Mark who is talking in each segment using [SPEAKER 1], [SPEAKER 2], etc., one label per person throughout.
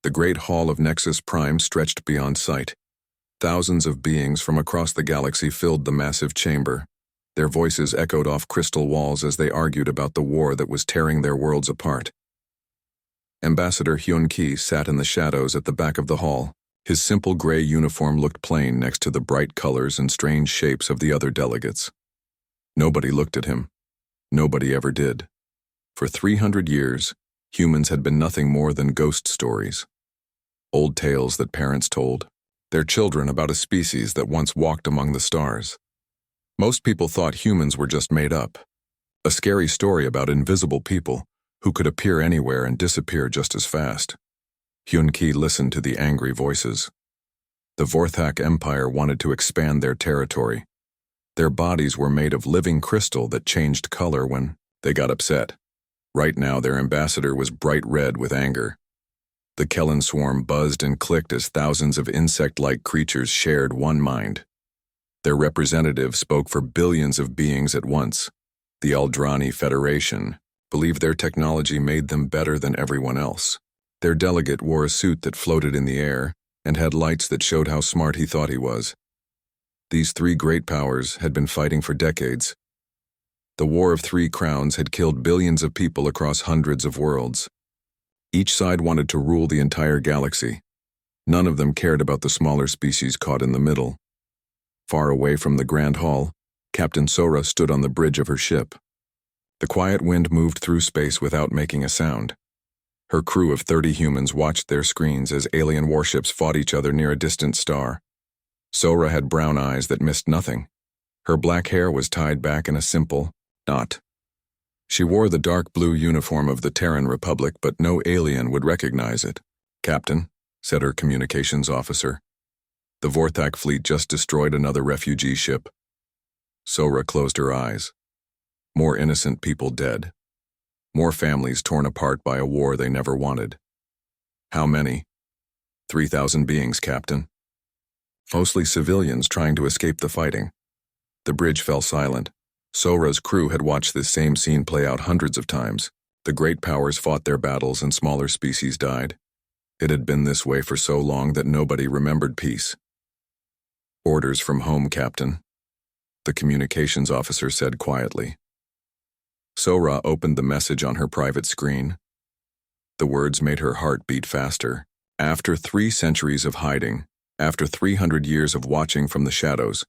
[SPEAKER 1] The great hall of Nexus Prime stretched beyond sight. Thousands of beings from across the galaxy filled the massive chamber. Their voices echoed off crystal walls as they argued about the war that was tearing their worlds apart. Ambassador Hyun-Ki sat in the shadows at the back of the hall. His simple gray uniform looked plain next to the bright colors and strange shapes of the other delegates. Nobody looked at him. Nobody ever did. For 300 years, humans had been nothing more than ghost stories. Old tales that parents told their children about a species that once walked among the stars. Most people thought humans were just made up. A scary story about invisible people who could appear anywhere and disappear just as fast. Hyun-Ki listened to the angry voices. The Vorthak Empire wanted to expand their territory. Their bodies were made of living crystal that changed color when they got upset. Right now, their ambassador was bright red with anger. The Kellen swarm buzzed and clicked as thousands of insect-like creatures shared one mind. Their representative spoke for billions of beings at once. The Aldrani Federation believed their technology made them better than everyone else. Their delegate wore a suit that floated in the air and had lights that showed how smart he thought he was. These three great powers had been fighting for decades. The War of Three Crowns had killed billions of people across hundreds of worlds. Each side wanted to rule the entire galaxy. None of them cared about the smaller species caught in the middle. Far away from the Grand Hall, Captain Sora stood on the bridge of her ship. The quiet wind moved through space without making a sound. Her crew of 30 humans watched their screens as alien warships fought each other near a distant star. Sora had brown eyes that missed nothing. Her black hair was tied back in a simple knot. She wore the dark blue uniform of the Terran Republic, but no alien would recognize it. "Captain," said her communications officer. "The Vorthak fleet just destroyed another refugee ship." Sora closed her eyes. More innocent people dead. More families torn apart by a war they never wanted. "How many?" 3,000 beings, Captain. Mostly civilians trying to escape the fighting. The bridge fell silent. Sora's crew had watched this same scene play out hundreds of times. The great powers fought their battles and smaller species died. It had been this way for so long that nobody remembered peace. "Orders from home, Captain," the communications officer said quietly. Sora opened the message on her private screen. The words made her heart beat faster. After 3 centuries of hiding, after 300 years of watching from the shadows,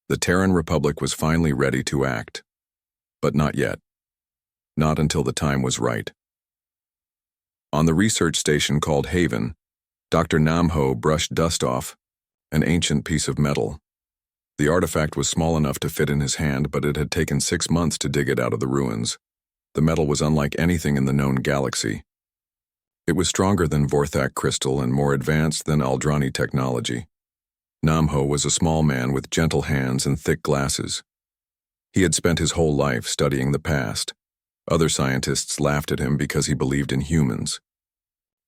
[SPEAKER 1] the Terran Republic was finally ready to act. But not yet. Not until the time was right. On the research station called Haven, Dr. Namho brushed dust off an ancient piece of metal. The artifact was small enough to fit in his hand, but it had taken 6 months to dig it out of the ruins. The metal was unlike anything in the known galaxy. It was stronger than Vorthak crystal and more advanced than Aldrani technology. Namho was a small man with gentle hands and thick glasses. He had spent his whole life studying the past. Other scientists laughed at him because he believed in humans.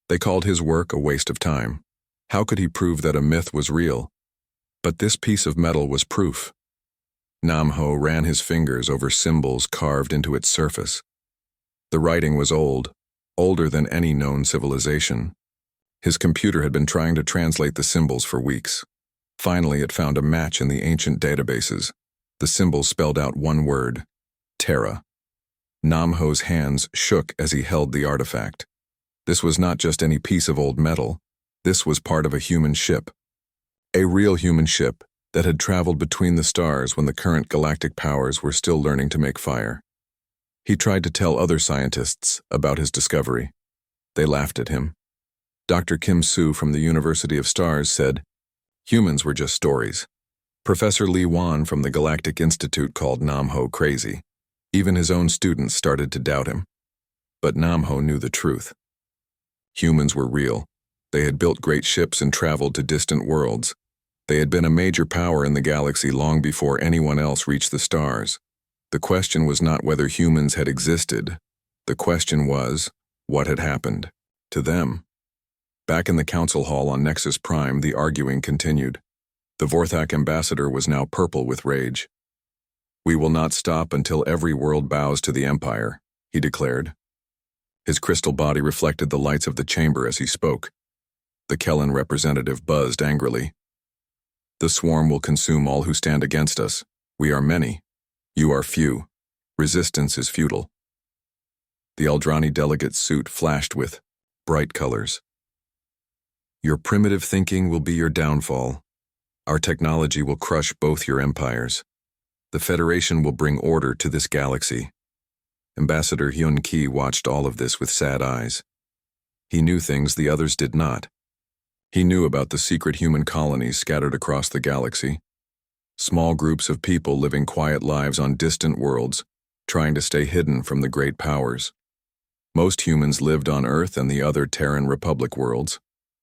[SPEAKER 1] They called his work a waste of time. How could he prove that a myth was real? But this piece of metal was proof. Namho ran his fingers over symbols carved into its surface. The writing was old, older than any known civilization. His computer had been trying to translate the symbols for weeks. Finally, it found a match in the ancient databases. The symbols spelled out one word: Terra. Namho's hands shook as he held the artifact. This was not just any piece of old metal. This was part of a human ship. A real human ship that had traveled between the stars when the current galactic powers were still learning to make fire. He tried to tell other scientists about his discovery. They laughed at him. Dr. Kim Soo from the University of Stars said, "Humans were just stories." Professor Lee Wan from the Galactic Institute called Namho crazy. Even his own students started to doubt him. But Namho knew the truth. Humans were real. They had built great ships and traveled to distant worlds. They had been a major power in the galaxy long before anyone else reached the stars. The question was not whether humans had existed. The question was, what had happened to them? Back in the council hall on Nexus Prime, the arguing continued. The Vorthak ambassador was now purple with rage. "We will not stop until every world bows to the Empire," he declared. His crystal body reflected the lights of the chamber as he spoke. The Kellen representative buzzed angrily. The swarm will consume all who stand against us. We are many. You are few. Resistance is futile. The Aldrani delegate's suit flashed with bright colors. Your primitive thinking will be your downfall. Our technology will crush both your empires. The Federation will bring order to this galaxy. Ambassador Hyun-Ki watched all of this with sad eyes. He knew things the others did not. He knew about the secret human colonies scattered across the galaxy. Small groups of people living quiet lives on distant worlds, trying to stay hidden from the great powers. Most humans lived on Earth and the other Terran Republic worlds,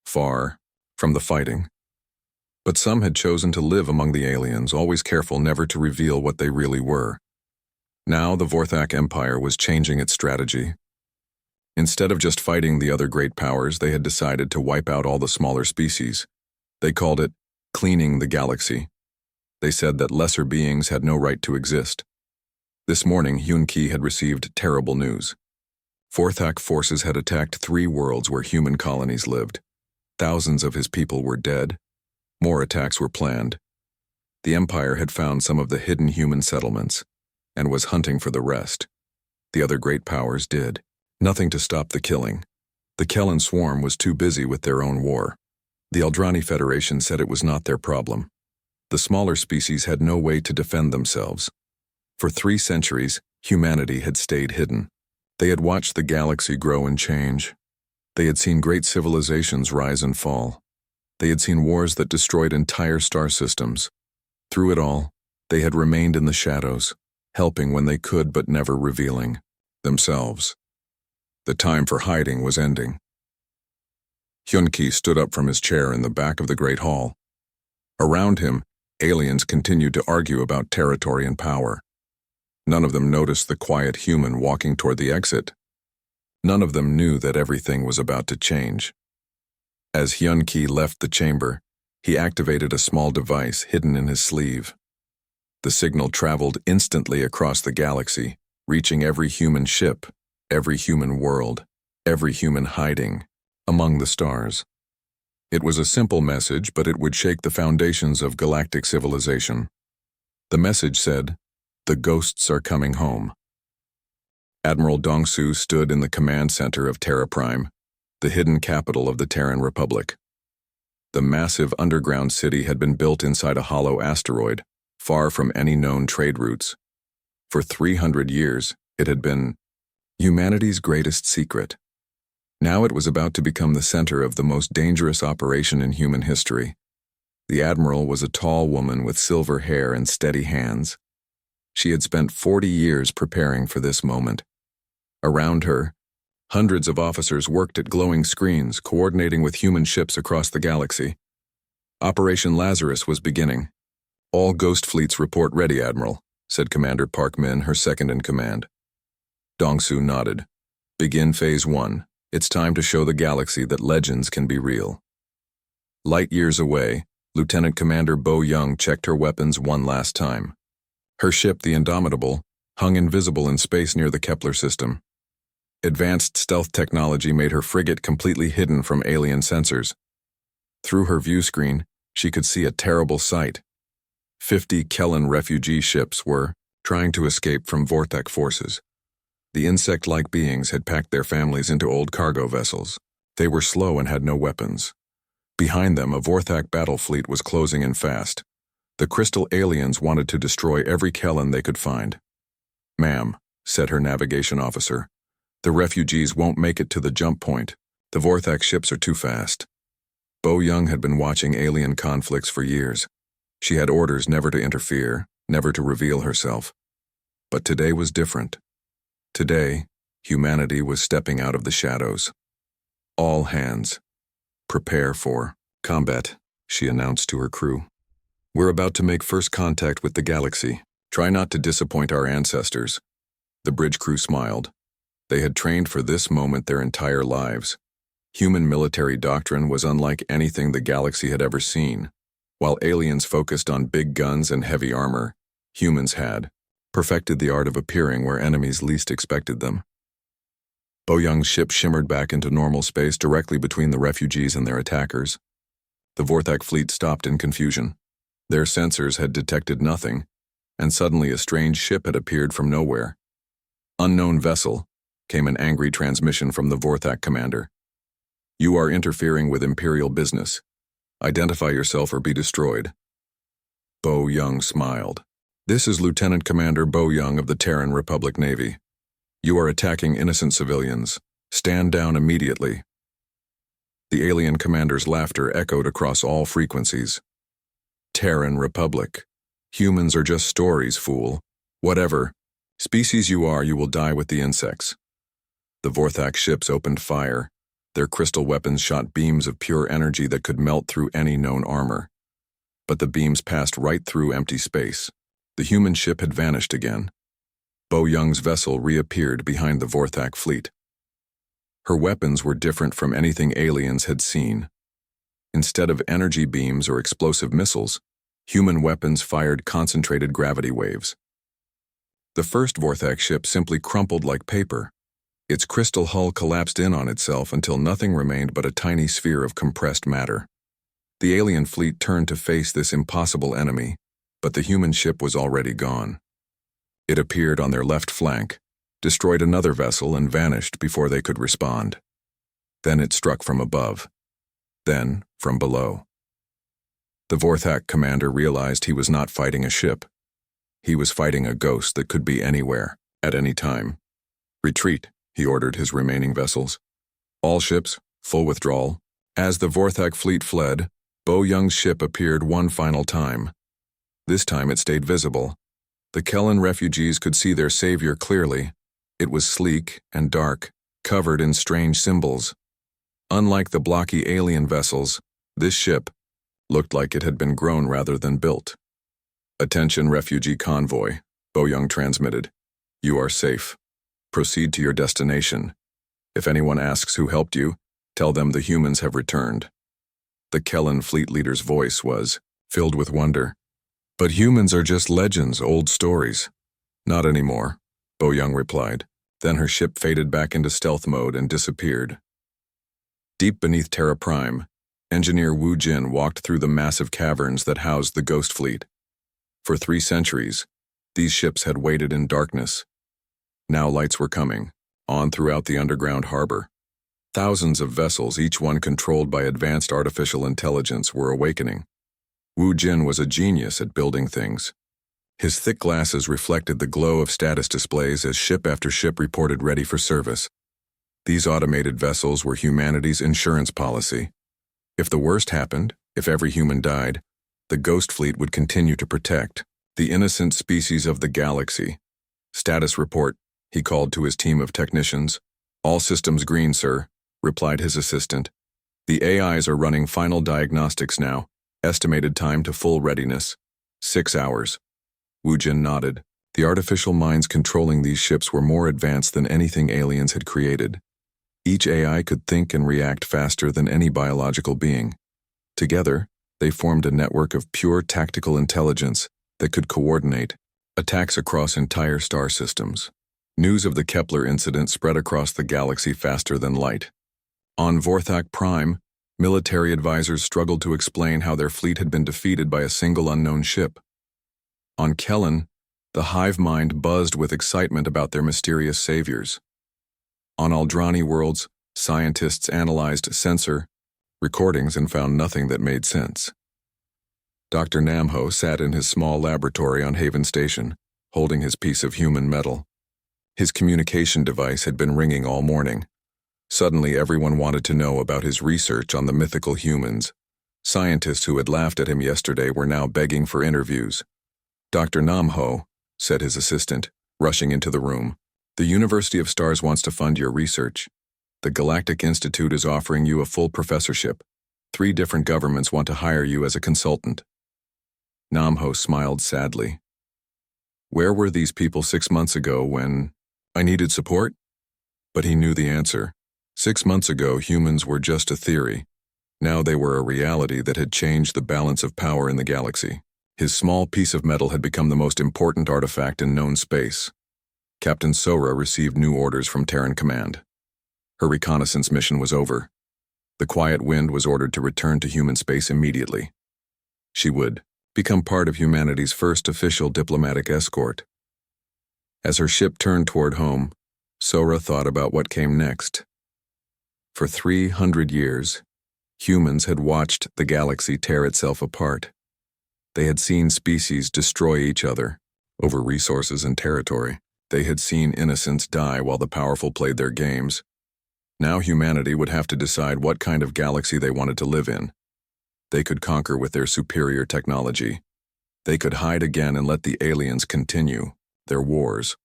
[SPEAKER 1] far from the fighting. But some had chosen to live among the aliens, always careful never to reveal what they really were. Now the Vorthak Empire was changing its strategy. Instead of just fighting the other great powers, they had decided to wipe out all the smaller species. They called it cleaning the galaxy. They said that lesser beings had no right to exist. This morning, Hyun-Ki had received terrible news. Vorthak forces had attacked 3 worlds where human colonies lived. Thousands of his people were dead. More attacks were planned. The Empire had found some of the hidden human settlements and was hunting for the rest. The other great powers did nothing to stop the killing. The Kellen swarm was too busy with their own war. The Aldrani Federation said it was not their problem. The smaller species had no way to defend themselves. For 3 centuries, humanity had stayed hidden. They had watched the galaxy grow and change. They had seen great civilizations rise and fall. They had seen wars that destroyed entire star systems. Through it all, they had remained in the shadows, helping when they could but never revealing themselves. The time for hiding was ending. Hyun-Ki stood up from his chair in the back of the Great Hall. Around him, aliens continued to argue about territory and power. None of them noticed the quiet human walking toward the exit. None of them knew that everything was about to change. As Hyun-Ki left the chamber, he activated a small device hidden in his sleeve. The signal traveled instantly across the galaxy, reaching every human ship, every human world, every human hiding among the stars. It was a simple message, but it would shake the foundations of galactic civilization. The message said, "The ghosts are coming home." Admiral Dong-Su stood in the command center of Terra Prime, the hidden capital of the Terran Republic. The massive underground city had been built inside a hollow asteroid, far from any known trade routes. For 300 years, it had been humanity's greatest secret. Now it was about to become the center of the most dangerous operation in human history. The admiral was a tall woman with silver hair and steady hands. She had spent 40 years preparing for this moment. Around her, hundreds of officers worked at glowing screens, coordinating with human ships across the galaxy. Operation Lazarus was beginning. "All ghost fleets report ready, Admiral," said Commander Park Min, her second-in-command. Dong-Su nodded. "Begin Phase 1. It's time to show the galaxy that legends can be real." Light years away, Lieutenant Commander Bo Young checked her weapons one last time. Her ship, the Indomitable, hung invisible in space near the Kepler system. Advanced stealth technology made her frigate completely hidden from alien sensors. Through her view screen, she could see a terrible sight. 50 Kellen refugee ships were trying to escape from Vorthak forces. The insect-like beings had packed their families into old cargo vessels. They were slow and had no weapons. Behind them, a Vorthak battle fleet was closing in fast. The crystal aliens wanted to destroy every Kellen they could find. "Ma'am," said her navigation officer, "the refugees won't make it to the jump point. The Vorthak ships are too fast." Bo Young had been watching alien conflicts for years. She had orders never to interfere, never to reveal herself. But today was different. Today, humanity was stepping out of the shadows. "All hands, prepare for combat," she announced to her crew. "We're about to make first contact with the galaxy. Try not to disappoint our ancestors." The bridge crew smiled. They had trained for this moment their entire lives. Human military doctrine was unlike anything the galaxy had ever seen. While aliens focused on big guns and heavy armor, humans had perfected the art of appearing where enemies least expected them. Bo Young's ship shimmered back into normal space directly between the refugees and their attackers. The Vorthak fleet stopped in confusion. Their sensors had detected nothing, and suddenly a strange ship had appeared from nowhere. "Unknown vessel," came an angry transmission from the Vorthak commander. "You are interfering with Imperial business. Identify yourself or be destroyed." Bo Young smiled. "This is Lieutenant Commander Bo Young of the Terran Republic Navy. You are attacking innocent civilians. Stand down immediately." The alien commander's laughter echoed across all frequencies. "Terran Republic. Humans are just stories, fool. Whatever species you are, you will die with the insects." The Vorthak ships opened fire. Their crystal weapons shot beams of pure energy that could melt through any known armor. But the beams passed right through empty space. The human ship had vanished again. Bo Young's vessel reappeared behind the Vorthak fleet. Her weapons were different from anything aliens had seen. Instead of energy beams or explosive missiles, human weapons fired concentrated gravity waves. The first Vorthak ship simply crumpled like paper. Its crystal hull collapsed in on itself until nothing remained but a tiny sphere of compressed matter. The alien fleet turned to face this impossible enemy, but the human ship was already gone. It appeared on their left flank, destroyed another vessel, and vanished before they could respond. Then it struck from above. Then from below. The Vorthak commander realized he was not fighting a ship. He was fighting a ghost that could be anywhere, at any time. "Retreat," he ordered his remaining vessels. "All ships, full withdrawal." As the Vorthak fleet fled, Bo Young's ship appeared one final time. This time it stayed visible. The Kellen refugees could see their savior clearly. It was sleek and dark, covered in strange symbols. Unlike the blocky alien vessels, this ship looked like it had been grown rather than built. "Attention refugee convoy," Bo Young transmitted. "You are safe. Proceed to your destination. If anyone asks who helped you, tell them the humans have returned." The Kellen fleet leader's voice was filled with wonder. "But humans are just legends, old stories." "Not anymore," Bo Young replied. Then her ship faded back into stealth mode and disappeared. Deep beneath Terra Prime, engineer Wu Jin walked through the massive caverns that housed the Ghost Fleet. For 3 centuries, these ships had waited in darkness. Now lights were coming, on throughout the underground harbor. Thousands of vessels, each one controlled by advanced artificial intelligence, were awakening. Wu Jin was a genius at building things. His thick glasses reflected the glow of status displays as ship after ship reported ready for service. These automated vessels were humanity's insurance policy. If the worst happened, if every human died, the Ghost Fleet would continue to protect the innocent species of the galaxy. "Status report," he called to his team of technicians. "All systems green, sir," replied his assistant. "The AIs are running final diagnostics now. Estimated time to full readiness, 6 hours. Wu Jin nodded. The artificial minds controlling these ships were more advanced than anything aliens had created. Each AI could think and react faster than any biological being. Together, they formed a network of pure tactical intelligence that could coordinate attacks across entire star systems. News of the Kepler incident spread across the galaxy faster than light. On Vorthak Prime, military advisors struggled to explain how their fleet had been defeated by a single unknown ship. On Kellen, the hive mind buzzed with excitement about their mysterious saviors. On Aldrani worlds, scientists analyzed sensor recordings and found nothing that made sense. Dr. Namho sat in his small laboratory on Haven Station, holding his piece of human metal. His communication device had been ringing all morning. Suddenly, everyone wanted to know about his research on the mythical humans. Scientists who had laughed at him yesterday were now begging for interviews. "Dr. Namho," said his assistant, rushing into the room, "the University of Stars wants to fund your research. The Galactic Institute is offering you a full professorship. 3 different governments want to hire you as a consultant." Namho smiled sadly. Where were these people 6 months ago when I needed support? But he knew the answer. 6 months ago, humans were just a theory. Now they were a reality that had changed the balance of power in the galaxy. His small piece of metal had become the most important artifact in known space. Captain Sora received new orders from Terran Command. Her reconnaissance mission was over. The Quiet Wind was ordered to return to human space immediately. She would become part of humanity's first official diplomatic escort. As her ship turned toward home, Sora thought about what came next. For 300 years, humans had watched the galaxy tear itself apart. They had seen species destroy each other over resources and territory. They had seen innocents die while the powerful played their games. Now humanity would have to decide what kind of galaxy they wanted to live in. They could conquer with their superior technology. They could hide again and let the aliens continue their wars.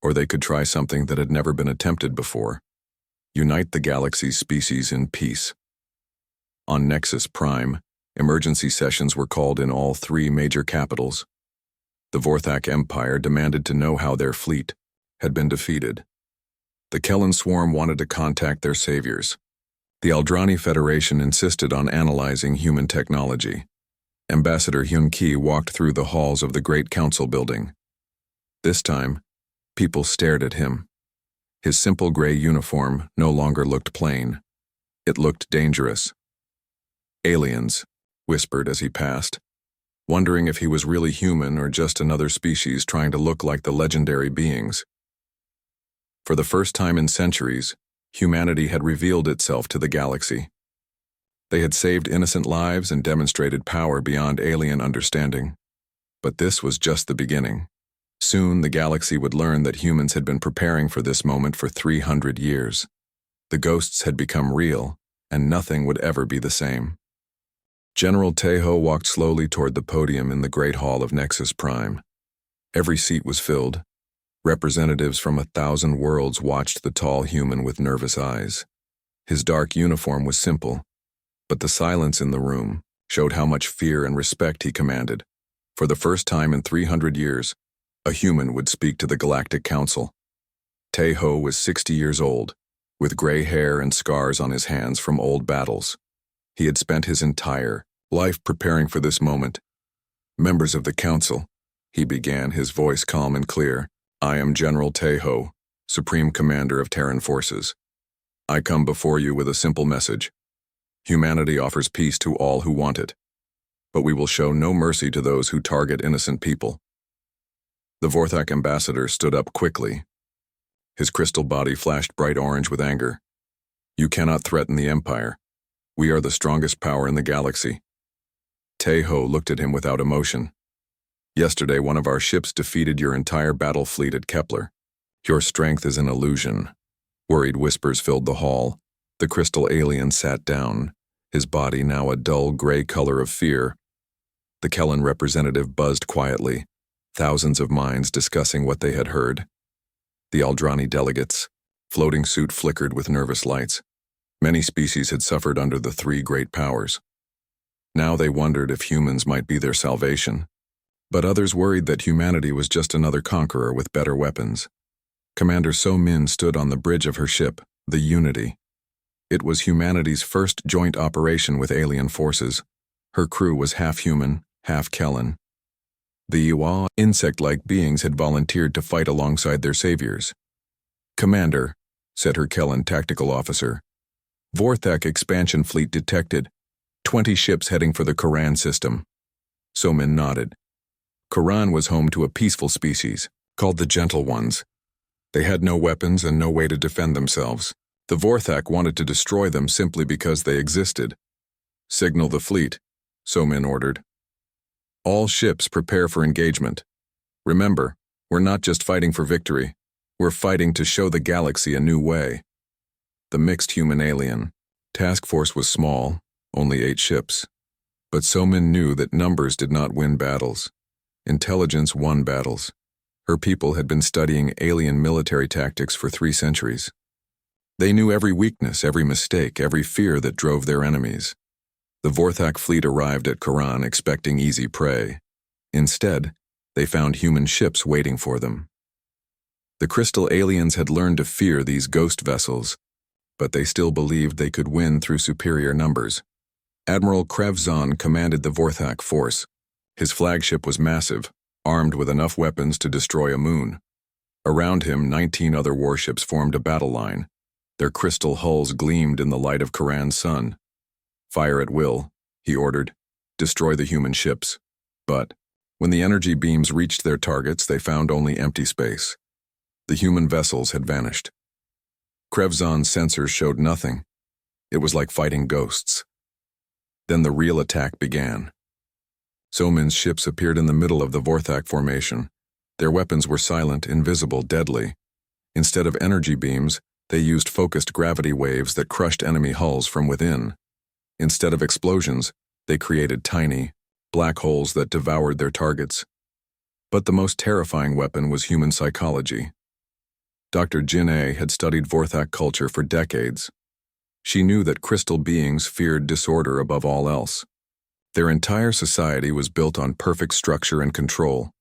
[SPEAKER 1] Or they could try something that had never been attempted before: unite the galaxy's species in peace. On Nexus Prime, emergency sessions were called in all 3 major capitals. The Vorthak Empire demanded to know how their fleet had been defeated. The Kellan Swarm wanted to contact their saviors. The Aldrani Federation insisted on analyzing human technology. Ambassador Hyun-Ki walked through the halls of the Great Council building. This time, people stared at him. His simple gray uniform no longer looked plain. It looked dangerous. "Aliens," whispered as he passed, wondering if he was really human or just another species trying to look like the legendary beings. For the first time in centuries, humanity had revealed itself to the galaxy. They had saved innocent lives and demonstrated power beyond alien understanding. But this was just the beginning. Soon the galaxy would learn that humans had been preparing for this moment for 300 years. The ghosts had become real, and nothing would ever be the same. General Taeho walked slowly toward the podium in the Great Hall of Nexus Prime. Every seat was filled. Representatives from 1,000 worlds watched the tall human with nervous eyes. His dark uniform was simple, but the silence in the room showed how much fear and respect he commanded. For the first time in 300 years, a human would speak to the Galactic Council. Taeho was 60 years old, with gray hair and scars on his hands from old battles. He had spent his entire life preparing for this moment. "Members of the Council," he began, his voice calm and clear. "I am General Taeho, Supreme Commander of Terran Forces. I come before you with a simple message. Humanity offers peace to all who want it, but we will show no mercy to those who target innocent people." The Vorthak ambassador stood up quickly. His crystal body flashed bright orange with anger. "You cannot threaten the Empire. We are the strongest power in the galaxy." Taeho looked at him without emotion. "Yesterday, one of our ships defeated your entire battle fleet at Kepler. Your strength is an illusion." Worried whispers filled the hall. The crystal alien sat down, his body now a dull gray color of fear. The Kellan representative buzzed quietly, thousands of minds discussing what they had heard. The Aldrani delegates' floating suit flickered with nervous lights. Many species had suffered under the 3 great powers. Now they wondered if humans might be their salvation. But others worried that humanity was just another conqueror with better weapons. Commander So-Min stood on the bridge of her ship, the Unity. It was humanity's first joint operation with alien forces. Her crew was half human, half Kellan. The Yuan, insect-like beings, had volunteered to fight alongside their saviors. "Commander," said her Kellan tactical officer, "Vorthak expansion fleet detected. 20 ships heading for the Koran system." So-Min nodded. Koran was home to a peaceful species, called the Gentle Ones. They had no weapons and no way to defend themselves. The Vorthak wanted to destroy them simply because they existed. "Signal the fleet," So-Min ordered. "All ships prepare for engagement. Remember, we're not just fighting for victory. We're fighting to show the galaxy a new way." The mixed human-alien task force was small, only 8 ships. But So-Min knew that numbers did not win battles. Intelligence won battles. Her people had been studying alien military tactics for 3 centuries. They knew every weakness, every mistake, every fear that drove their enemies. The Vorthak fleet arrived at Koran expecting easy prey. Instead, they found human ships waiting for them. The crystal aliens had learned to fear these ghost vessels, but they still believed they could win through superior numbers. Admiral Krevzon commanded the Vorthak force. His flagship was massive, armed with enough weapons to destroy a moon. Around him, 19 other warships formed a battle line. Their crystal hulls gleamed in the light of Karan's sun. "Fire at will," he ordered. "Destroy the human ships." But when the energy beams reached their targets, they found only empty space. The human vessels had vanished. Krevzon's sensors showed nothing. It was like fighting ghosts. Then the real attack began. Somin's ships appeared in the middle of the Vorthak formation. Their weapons were silent, invisible, deadly. Instead of energy beams, they used focused gravity waves that crushed enemy hulls from within. Instead of explosions, they created tiny, black holes that devoured their targets. But the most terrifying weapon was human psychology. Dr. Jin-A had studied Vorthak culture for decades. She knew that crystal beings feared disorder above all else. Their entire society was built on perfect structure and control.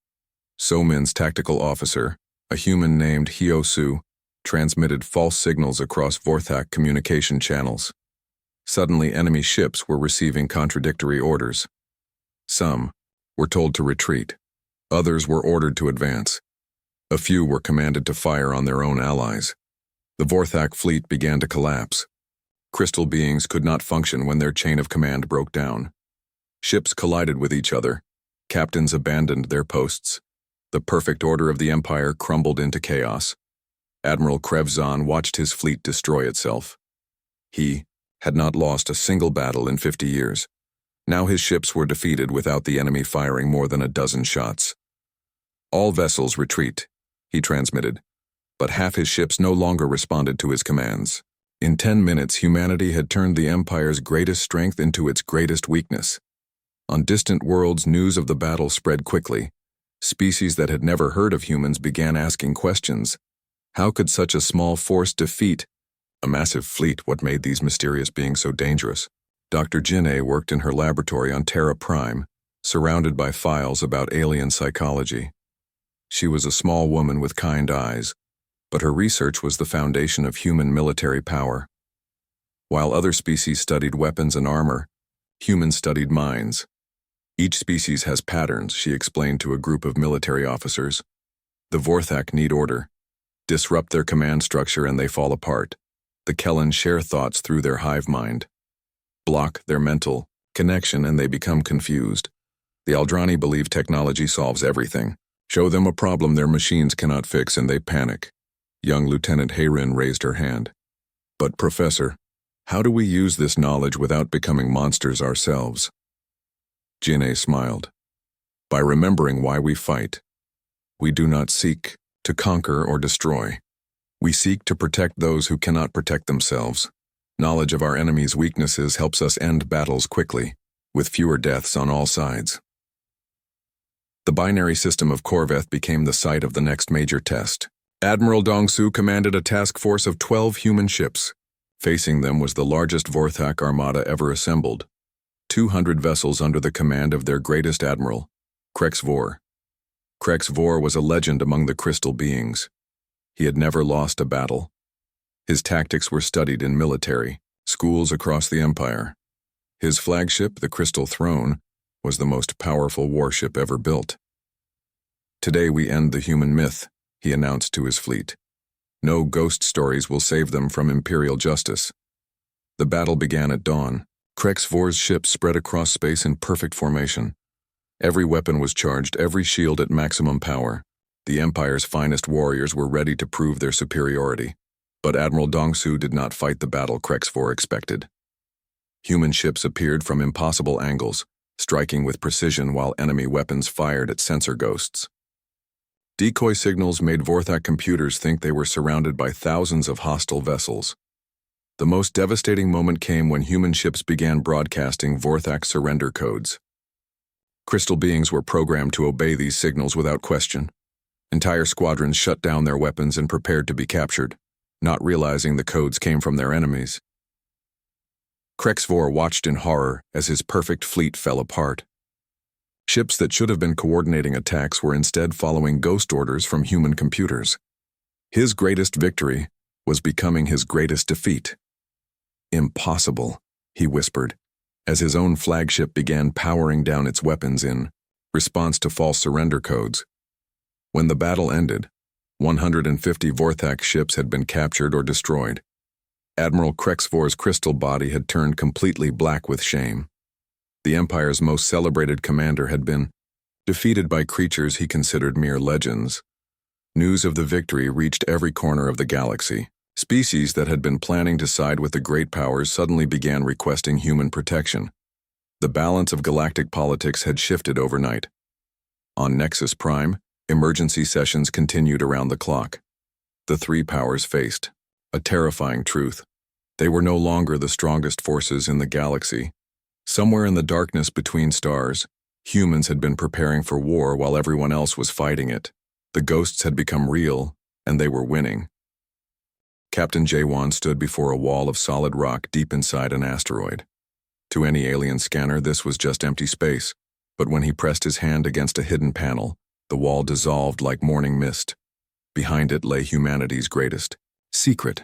[SPEAKER 1] Somin's tactical officer, a human named Hyosu, transmitted false signals across Vorthak communication channels. Suddenly, enemy ships were receiving contradictory orders. Some were told to retreat. Others were ordered to advance. A few were commanded to fire on their own allies. The Vorthak fleet began to collapse. Crystal beings could not function when their chain of command broke down. Ships collided with each other. Captains abandoned their posts. The perfect order of the Empire crumbled into chaos. Admiral Krevzon watched his fleet destroy itself. He had not lost a single battle in 50 years. Now his ships were defeated without the enemy firing more than a dozen shots. "All vessels retreat," he transmitted, but half his ships no longer responded to his commands. In 10 minutes, humanity had turned the Empire's greatest strength into its greatest weakness. On distant worlds, news of the battle spread quickly. Species that had never heard of humans began asking questions. How could such a small force defeat a massive fleet? What made these mysterious beings so dangerous? Dr. Jin-A worked in her laboratory on Terra Prime, surrounded by files about alien psychology. She was a small woman with kind eyes, but her research was the foundation of human military power. While other species studied weapons and armor, humans studied minds. "Each species has patterns," she explained to a group of military officers. "The Vorthak need order. Disrupt their command structure and they fall apart. The Kellen share thoughts through their hive mind. Block their mental connection and they become confused. The Aldrani believe technology solves everything. Show them a problem their machines cannot fix and they panic." Young Lieutenant Hayrin raised her hand. "But Professor, how do we use this knowledge without becoming monsters ourselves?" Jin-A smiled. "By remembering why we fight. We do not seek to conquer or destroy. We seek to protect those who cannot protect themselves. Knowledge of our enemy's weaknesses helps us end battles quickly, with fewer deaths on all sides." The binary system of Korveth became the site of the next major test. Admiral Dongsu commanded a task force of 12 human ships. Facing them was the largest Vorthak armada ever assembled. 200 vessels under the command of their greatest admiral, Krexvor. Krexvor was a legend among the crystal beings. He had never lost a battle. His tactics were studied in military schools across the Empire. His flagship, the Crystal Throne, was the most powerful warship ever built. "Today we end the human myth," he announced to his fleet. "No ghost stories will save them from imperial justice." The battle began at dawn. Krexvor's ships spread across space in perfect formation. Every weapon was charged, every shield at maximum power. The Empire's finest warriors were ready to prove their superiority. But Admiral Dongsu did not fight the battle Krexvor expected. Human ships appeared from impossible angles, striking with precision while enemy weapons fired at sensor ghosts. Decoy signals made Vorthak computers think they were surrounded by thousands of hostile vessels. The most devastating moment came when human ships began broadcasting Vorthak surrender codes. Crystal beings were programmed to obey these signals without question. Entire squadrons shut down their weapons and prepared to be captured, not realizing the codes came from their enemies. Krexvor watched in horror as his perfect fleet fell apart. Ships that should have been coordinating attacks were instead following ghost orders from human computers. His greatest victory was becoming his greatest defeat. "Impossible," he whispered, as his own flagship began powering down its weapons in response to false surrender codes. When the battle ended, 150 Vorthak ships had been captured or destroyed. Admiral Krexvor's crystal body had turned completely black with shame. The Empire's most celebrated commander had been defeated by creatures he considered mere legends. News of the victory reached every corner of the galaxy. Species that had been planning to side with the great powers suddenly began requesting human protection. The balance of galactic politics had shifted overnight. On Nexus Prime, emergency sessions continued around the clock. The three powers faced a terrifying truth. They were no longer the strongest forces in the galaxy. Somewhere in the darkness between stars, humans had been preparing for war while everyone else was fighting it. The ghosts had become real, and they were winning. Captain Jawan stood before a wall of solid rock deep inside an asteroid. To any alien scanner, this was just empty space, but when he pressed his hand against a hidden panel, the wall dissolved like morning mist. Behind it lay humanity's greatest secret,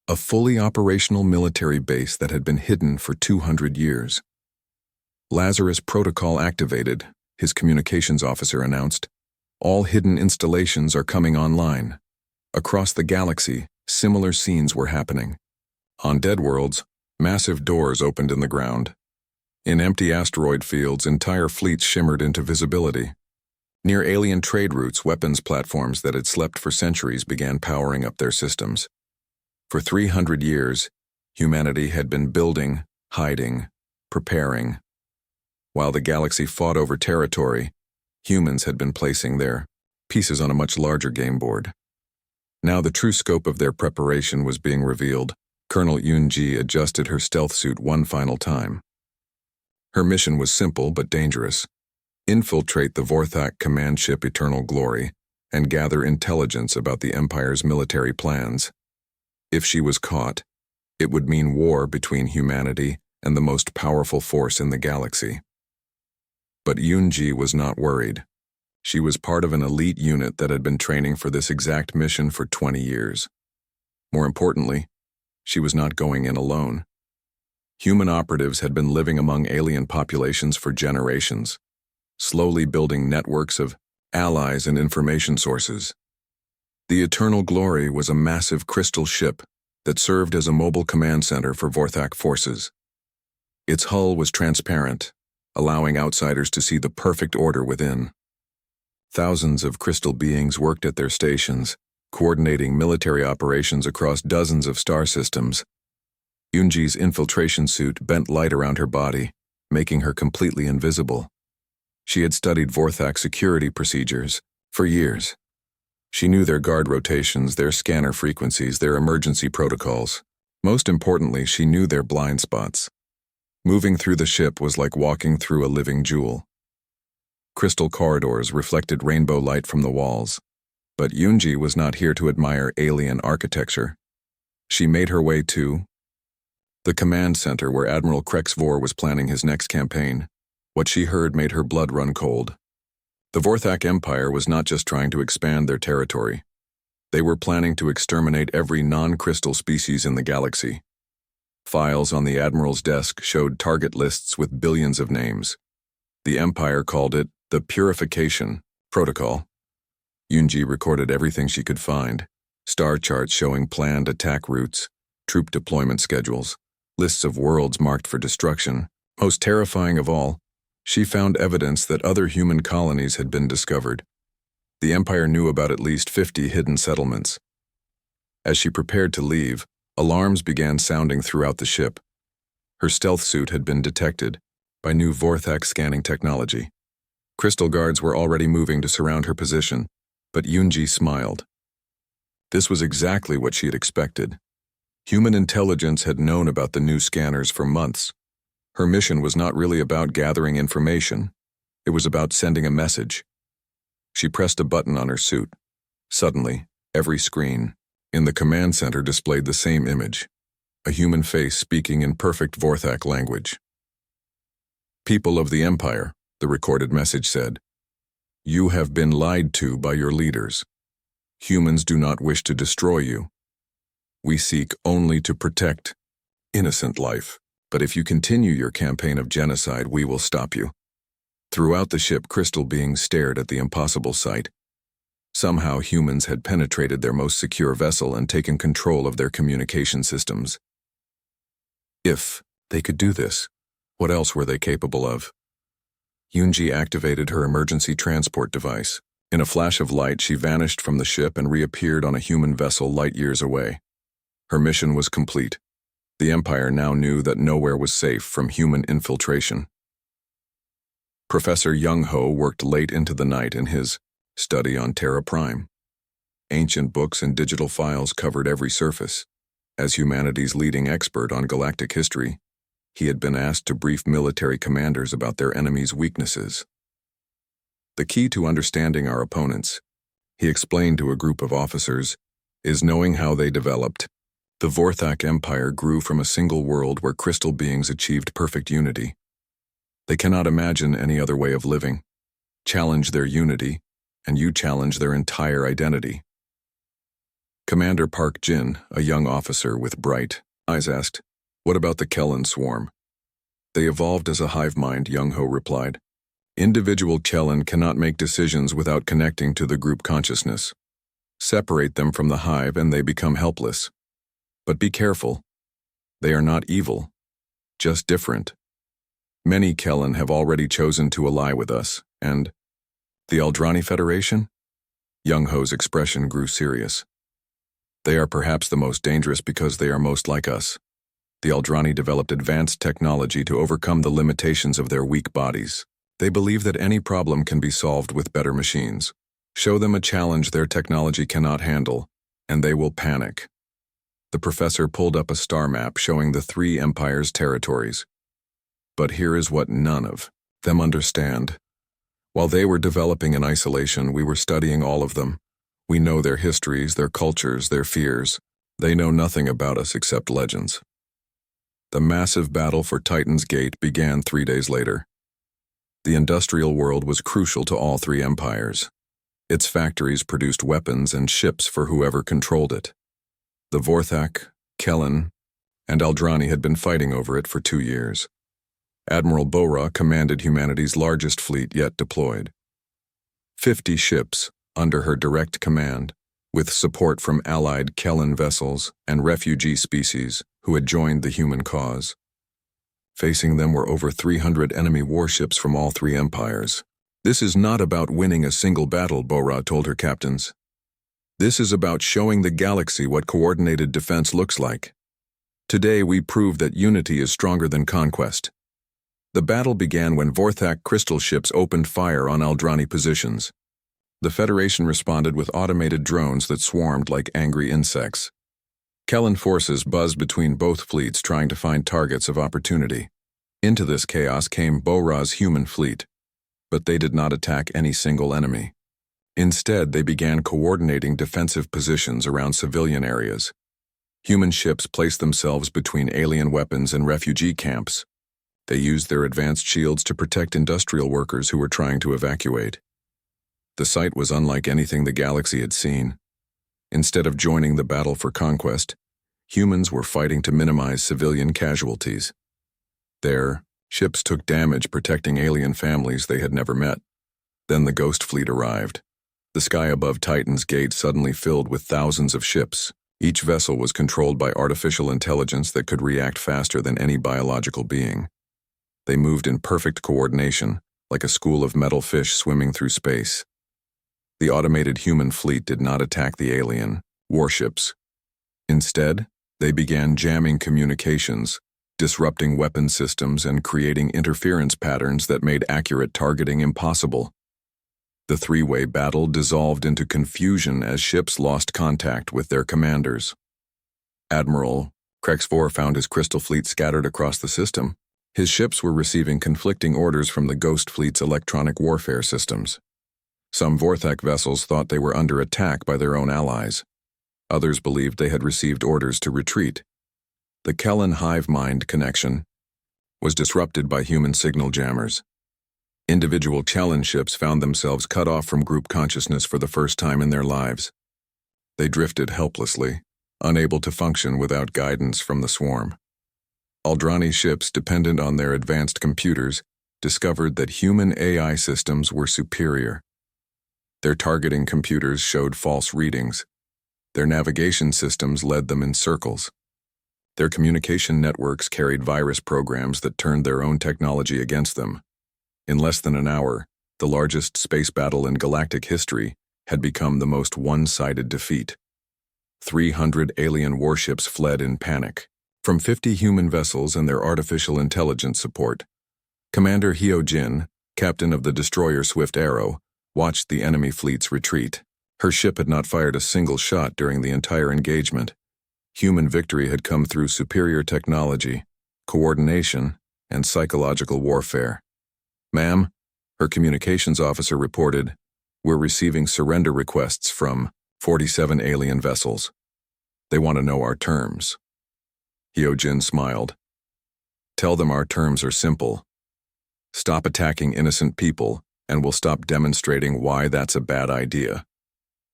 [SPEAKER 1] a fully operational military base that had been hidden for 200 years. Lazarus Protocol activated, his communications officer announced. All hidden installations are coming online. Across the galaxy, similar scenes were happening. On dead worlds, massive doors opened in the ground. In empty asteroid fields, entire fleets shimmered into visibility. Near alien trade routes, weapons platforms that had slept for centuries began powering up their systems. For 300 years, humanity had been building, hiding, preparing. While the galaxy fought over territory, humans had been placing their pieces on a much larger game board. Now the true scope of their preparation was being revealed. Colonel Yunji adjusted her stealth suit one final time. Her mission was simple but dangerous. Infiltrate the Vorthak command ship Eternal Glory and gather intelligence about the Empire's military plans. If she was caught, it would mean war between humanity and the most powerful force in the galaxy. But Yunji was not worried. She was part of an elite unit that had been training for this exact mission for 20 years. More importantly, she was not going in alone. Human operatives had been living among alien populations for generations, slowly building networks of allies and information sources. The Eternal Glory was a massive crystal ship that served as a mobile command center for Vorthak forces. Its hull was transparent, allowing outsiders to see the perfect order within. Thousands of crystal beings worked at their stations, coordinating military operations across dozens of star systems. Yunji's infiltration suit bent light around her body, making her completely invisible. She had studied Vorthak security procedures for years. She knew their guard rotations, their scanner frequencies, their emergency protocols. Most importantly, she knew their blind spots. Moving through the ship was like walking through a living jewel. Crystal corridors reflected rainbow light from the walls. But Yunji was not here to admire alien architecture. She made her way to the command center where Admiral Krexvor was planning his next campaign. What she heard made her blood run cold. The Vorthak Empire was not just trying to expand their territory. They were planning to exterminate every non-crystal species in the galaxy. Files on the Admiral's desk showed target lists with billions of names. The Empire called it the Purification Protocol. Yunji recorded everything she could find: star charts showing planned attack routes, troop deployment schedules, lists of worlds marked for destruction. Most terrifying of all, she found evidence that other human colonies had been discovered. The Empire knew about at least 50 hidden settlements. As she prepared to leave, alarms began sounding throughout the ship. Her stealth suit had been detected by new Vorthak scanning technology. Crystal guards were already moving to surround her position, but Yunji smiled. This was exactly what she had expected. Human intelligence had known about the new scanners for months. Her mission was not really about gathering information. It was about sending a message. She pressed a button on her suit. Suddenly, every screen in the command center displayed the same image: a human face speaking in perfect Vorthak language. "People of the Empire," the recorded message said, "you have been lied to by your leaders. Humans do not wish to destroy you. We seek only to protect innocent life. But if you continue your campaign of genocide, we will stop you." Throughout the ship, crystal beings stared at the impossible sight. Somehow humans had penetrated their most secure vessel and taken control of their communication systems. If they could do this, what else were they capable of? Yunji activated her emergency transport device. In a flash of light, she vanished from the ship and reappeared on a human vessel light years away. Her mission was complete. The Empire now knew that nowhere was safe from human infiltration. Professor Young-ho worked late into the night in his study on Terra Prime. Ancient books and digital files covered every surface. As humanity's leading expert on galactic history, he had been asked to brief military commanders about their enemies' weaknesses. The key to understanding our opponents, he explained to a group of officers, is knowing how they developed. The Vorthak Empire grew from a single world where crystal beings achieved perfect unity. They cannot imagine any other way of living. Challenge their unity, and you challenge their entire identity. Commander Park Jin, a young officer with bright eyes, asked, "What about the Kellen swarm?" "They evolved as a hive mind," Young-ho replied. "Individual Kellen cannot make decisions without connecting to the group consciousness. Separate them from the hive and they become helpless. But be careful. They are not evil, just different. Many Kellen have already chosen to ally with us, and the Aldrani Federation?" Young-ho's expression grew serious. "They are perhaps the most dangerous because they are most like us. The Aldrani developed advanced technology to overcome the limitations of their weak bodies. They believe that any problem can be solved with better machines. Show them a challenge their technology cannot handle, and they will panic." The professor pulled up a star map showing the three empires' territories. "But here is what none of them understand. While they were developing in isolation, we were studying all of them. We know their histories, their cultures, their fears. They know nothing about us except legends." The massive battle for Titan's Gate began 3 days later. The industrial world was crucial to all three empires. Its factories produced weapons and ships for whoever controlled it. The Vorthak, Kellen, and Aldrani had been fighting over it for 2 years. Admiral Bora commanded humanity's largest fleet yet deployed. 50 ships under her direct command, with support from allied Kellen vessels and refugee species who had joined the human cause. Facing them were over 300 enemy warships from all three empires. "This is not about winning a single battle," Bora told her captains. "This is about showing the galaxy what coordinated defense looks like. Today we prove that unity is stronger than conquest." The battle began when Vorthak crystal ships opened fire on Aldrani positions. The Federation responded with automated drones that swarmed like angry insects. Kellen forces buzzed between both fleets trying to find targets of opportunity. Into this chaos came Bora's human fleet, but they did not attack any single enemy. Instead, they began coordinating defensive positions around civilian areas. Human ships placed themselves between alien weapons and refugee camps. They used their advanced shields to protect industrial workers who were trying to evacuate. The sight was unlike anything the galaxy had seen. Instead of joining the battle for conquest, humans were fighting to minimize civilian casualties. Their ships took damage protecting alien families they had never met. Then the Ghost Fleet arrived. The sky above Titan's Gate suddenly filled with thousands of ships. Each vessel was controlled by artificial intelligence that could react faster than any biological being. They moved in perfect coordination, like a school of metal fish swimming through space. The automated human fleet did not attack the alien warships. Instead, they began jamming communications, disrupting weapon systems, and creating interference patterns that made accurate targeting impossible. The three-way battle dissolved into confusion as ships lost contact with their commanders. Admiral Krexvor found his crystal fleet scattered across the system. His ships were receiving conflicting orders from the Ghost Fleet's electronic warfare systems. Some Vorthak vessels thought they were under attack by their own allies. Others believed they had received orders to retreat. The Kellen hive mind connection was disrupted by human signal jammers. Individual challenge ships found themselves cut off from group consciousness for the first time in their lives. They drifted helplessly, unable to function without guidance from the swarm. Aldrani ships, dependent on their advanced computers, discovered that human AI systems were superior. Their targeting computers showed false readings. Their navigation systems led them in circles. Their communication networks carried virus programs that turned their own technology against them. In less than an hour, the largest space battle in galactic history had become the most one-sided defeat. 300 alien warships fled in panic. From 50 human vessels and their artificial intelligence support, Commander Hyo-jin, captain of the destroyer Swift Arrow, watched the enemy fleet's retreat. Her ship had not fired a single shot during the entire engagement. Human victory had come through superior technology, coordination, and psychological warfare. "Ma'am," her communications officer reported, "we're receiving surrender requests from 47 alien vessels. They want to know our terms." Hyo-jin smiled. "Tell them our terms are simple. Stop attacking innocent people, and we'll stop demonstrating why that's a bad idea."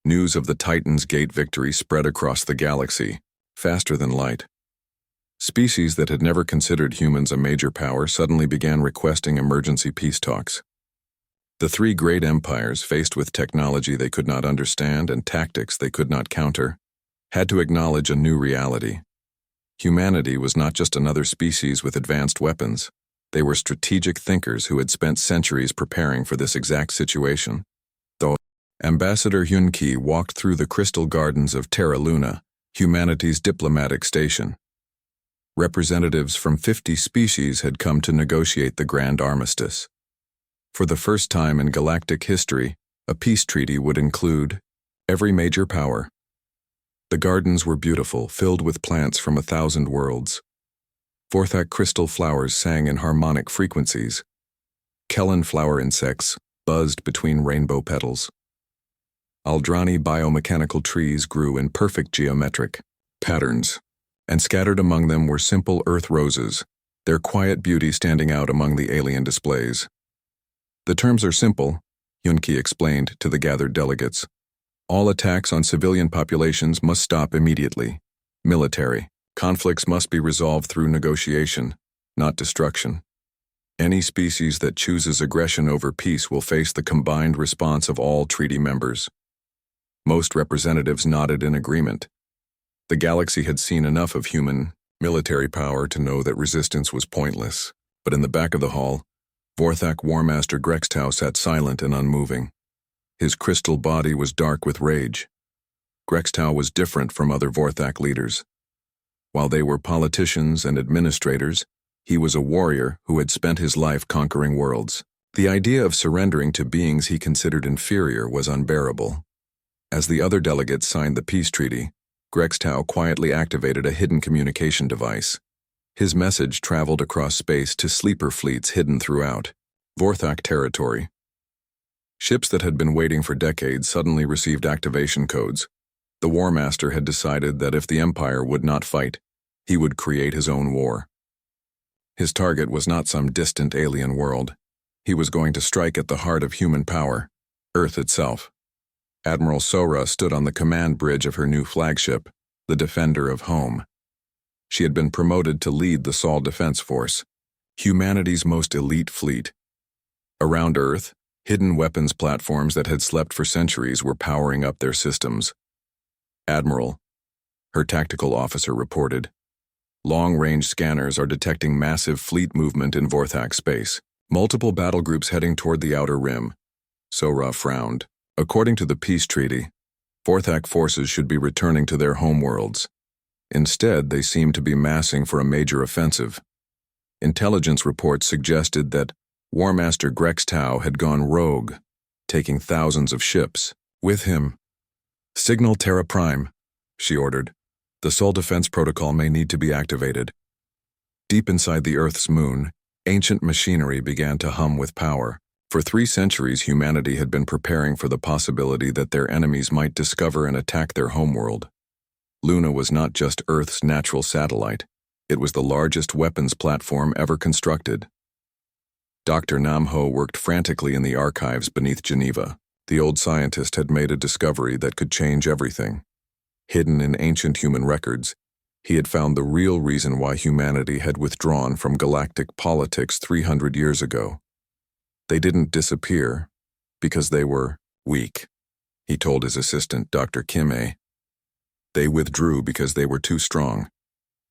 [SPEAKER 1] News of the Titan's Gate victory spread across the galaxy, faster than light. Species that had never considered humans a major power suddenly began requesting emergency peace talks. The three great empires, faced with technology they could not understand and tactics they could not counter, had to acknowledge a new reality. Humanity was not just another species with advanced weapons. They were strategic thinkers who had spent centuries preparing for this exact situation. Though Ambassador Hyun-ki walked through the crystal gardens of Terra Luna, humanity's diplomatic station. Representatives from 50 species had come to negotiate the Grand Armistice. For the first time in galactic history, a peace treaty would include every major power. The gardens were beautiful, filled with plants from 1,000 worlds. Vorthak crystal flowers sang in harmonic frequencies. Kellen flower insects buzzed between rainbow petals. Aldrani biomechanical trees grew in perfect geometric patterns, and scattered among them were simple earth roses, their quiet beauty standing out among the alien displays. "The terms are simple," Hyun-ki explained to the gathered delegates. "All attacks on civilian populations must stop immediately. Military conflicts must be resolved through negotiation, not destruction. Any species that chooses aggression over peace will face the combined response of all treaty members." Most representatives nodded in agreement. The galaxy had seen enough of human military power to know that resistance was pointless, but in the back of the hall, Vorthak War Master Grextau sat silent and unmoving. His crystal body was dark with rage. Grextau was different from other Vorthak leaders. While they were politicians and administrators, he was a warrior who had spent his life conquering worlds. The idea of surrendering to beings he considered inferior was unbearable. As the other delegates signed the peace treaty, Grextau quietly activated a hidden communication device. His message traveled across space to sleeper fleets hidden throughout Vorthak territory. Ships that had been waiting for decades suddenly received activation codes. The War Master had decided that if the Empire would not fight, he would create his own war. His target was not some distant alien world. He was going to strike at the heart of human power, Earth itself. Admiral Sora stood on the command bridge of her new flagship, the Defender of Home. She had been promoted to lead the Sol Defense Force, humanity's most elite fleet. Around Earth, hidden weapons platforms that had slept for centuries were powering up their systems. "Admiral," her tactical officer reported, "long-range scanners are detecting massive fleet movement in Vorthak space. Multiple battle groups heading toward the outer rim." Sora frowned. According to the peace treaty, Vorthak forces should be returning to their homeworlds. Instead, they seem to be massing for a major offensive. Intelligence reports suggested that War Master Grextau had gone rogue, taking thousands of ships with him. "Signal Terra Prime," she ordered. "The Sol Defense Protocol may need to be activated." Deep inside the Earth's moon, ancient machinery began to hum with power. For 3 centuries, humanity had been preparing for the possibility that their enemies might discover and attack their homeworld. Luna was not just Earth's natural satellite, it was the largest weapons platform ever constructed. Dr. Namho worked frantically in the archives beneath Geneva. The old scientist had made a discovery that could change everything. Hidden in ancient human records, he had found the real reason why humanity had withdrawn from galactic politics 300 years ago. They didn't disappear because they were weak, he told his assistant, Dr. Kim A. They withdrew because they were too strong.